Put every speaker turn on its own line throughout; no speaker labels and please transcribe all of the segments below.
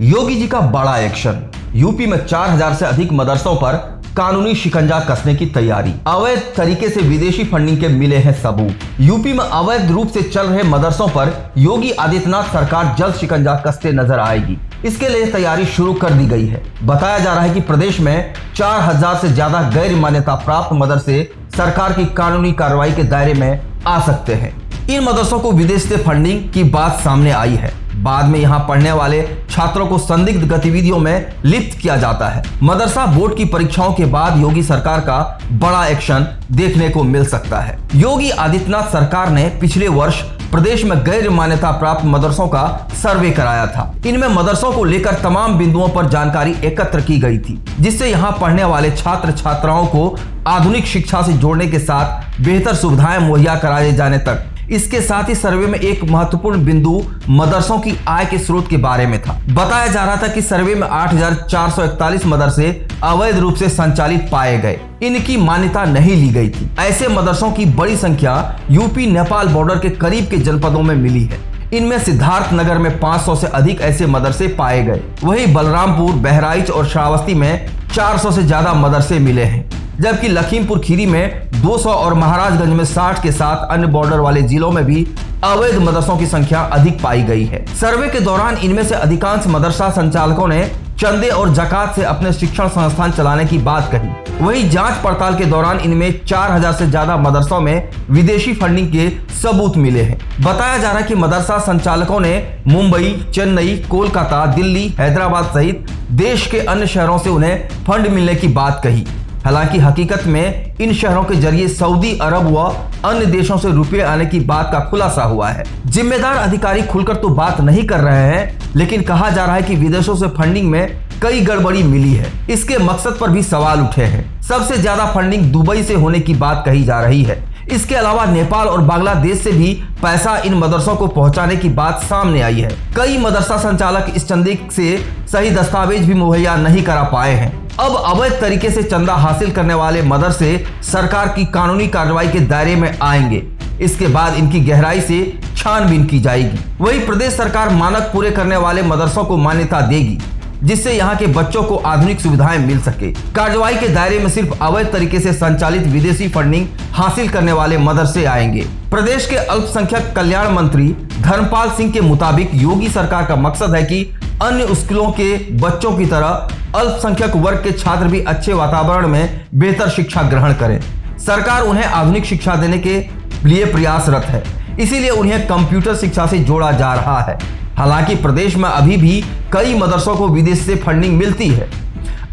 योगी जी का बड़ा action. UP में 4000 से अधिक मदरसों पर कानूनी शिकंजा कसने की तैयारी। अवैध तरीके से विदेशी फंडिंग के मिले हैं सबूत। यूपी में अवैध रूप से चल रहे मदरसों पर योगी आदित्यनाथ सरकार जल्द शिकंजा कसते नजर आएगी। इसके लिए तैयारी शुरू कर दी गई है। बताया जा रहा है कि प्रदेश में 4000 से ज्यादा गैर मान्यता प्राप्त मदरसे सरकार की कानूनी कार्रवाई के दायरे में आ सकते हैं। इन मदरसों को विदेश से फंडिंग की बात सामने आई है। बाद में यहां पढ़ने वाले छात्रों को संदिग्ध गतिविधियों में लिप्त किया जाता है। मदरसा बोर्ड की परीक्षाओं के बाद योगी सरकार का बड़ा एक्शन देखने को मिल सकता है। योगी आदित्यनाथ सरकार ने पिछले वर्ष प्रदेश में गैर मान्यता प्राप्त मदरसों का सर्वे कराया था। इनमें मदरसों को लेकर तमाम बिंदुओं पर जानकारी एकत्र की गई थी, जिससे यहां पढ़ने वाले छात्र छात्राओं को आधुनिक शिक्षा से जोड़ने के साथ बेहतर सुविधाएं मुहैया कराए जाने तक। इसके साथ ही सर्वे में एक महत्वपूर्ण बिंदु मदरसों की आय के स्रोत के बारे में था। बताया जा रहा था कि सर्वे में 8441 मदरसे अवैध रूप से संचालित पाए गए। इनकी मान्यता नहीं ली गई थी। ऐसे मदरसों की बड़ी संख्या यूपी नेपाल बॉर्डर के करीब के जनपदों में मिली है। इनमें सिद्धार्थ नगर में 500 से अधिक ऐसे मदरसे पाए गए। वहीं बलरामपुर, बहराइच और श्रावस्ती में 400 से ज्यादा मदरसे मिले हैं, जबकि लखीमपुर खीरी में 200 और महाराजगंज में 60 के साथ अन्य बॉर्डर वाले जिलों में भी अवैध मदरसों की संख्या अधिक पाई गई है। सर्वे के दौरान इनमें से अधिकांश मदरसा संचालकों ने चंदे और जकात से अपने शिक्षण संस्थान चलाने की बात कही। वहीं जांच पड़ताल के दौरान इनमें 4000 से ज्यादा मदरसों में विदेशी फंडिंग के सबूत मिले हैं। बताया जा रहा है कि मदरसा संचालकों ने मुंबई, चेन्नई, कोलकाता, दिल्ली, हैदराबाद सहित देश के अन्य शहरों से उन्हें फंड मिलने की बात कही। हालांकि हकीकत में इन शहरों के जरिए सऊदी अरब व अन्य देशों से रुपए आने की बात का खुलासा हुआ है। जिम्मेदार अधिकारी खुलकर तो बात नहीं कर रहे हैं, लेकिन कहा जा रहा है कि विदेशों से फंडिंग में कई गड़बड़ी मिली है। इसके मकसद पर भी सवाल उठे हैं। सबसे ज्यादा फंडिंग दुबई से होने की बात कही जा रही है। इसके अलावा नेपाल और बांग्लादेश से भी पैसा इन मदरसों को पहुंचाने की बात सामने आई है। कई मदरसा संचालक इस चंदे से सही दस्तावेज भी मुहैया नहीं करा पाए हैं। अब अवैध तरीके से चंदा हासिल करने वाले मदरसे सरकार की कानूनी कार्रवाई के दायरे में आएंगे। इसके बाद इनकी गहराई से छानबीन की जाएगी। वहीं प्रदेश सरकार मानक पूरे करने वाले मदरसों को मान्यता देगी, जिससे यहाँ के बच्चों को आधुनिक सुविधाएं मिल सके। कार्रवाई के दायरे में सिर्फ अवैध तरीके से संचालित विदेशी फंडिंग हासिल करने वाले मदरसे आएंगे। प्रदेश के अल्पसंख्यक कल्याण मंत्री धर्मपाल सिंह के मुताबिक योगी सरकार का मकसद है कि अन्य स्कूलों के बच्चों की तरह अल्पसंख्यक वर्ग के छात्र भी अच्छे वातावरण में बेहतर शिक्षा ग्रहण करें। सरकार उन्हें आधुनिक शिक्षा देने के लिए प्रयासरत है, इसीलिए उन्हें कंप्यूटर शिक्षा से जोड़ा जा रहा है। हालांकि प्रदेश में अभी भी कई मदरसों को विदेश से फंडिंग मिलती है।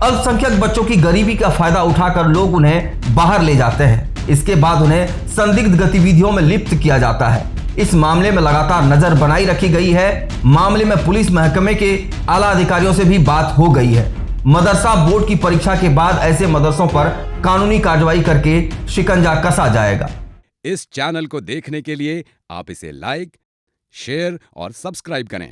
अल्पसंख्यक बच्चों की गरीबी का फायदा उठाकर लोग उन्हें बाहर ले जाते हैं। इसके बाद उन्हें संदिग्ध गतिविधियों में लिप्त किया जाता है। इस मामले में लगातार नजर बनाई रखी गई है। मामले में पुलिस महकमे के आला अधिकारियों से भी बात हो गई है। मदरसा बोर्ड की परीक्षा के बाद ऐसे मदरसों पर कानूनी कार्रवाई करके शिकंजा कसा जाएगा।
इस चैनल को देखने के लिए आप इसे लाइक, शेयर और सब्सक्राइब करें।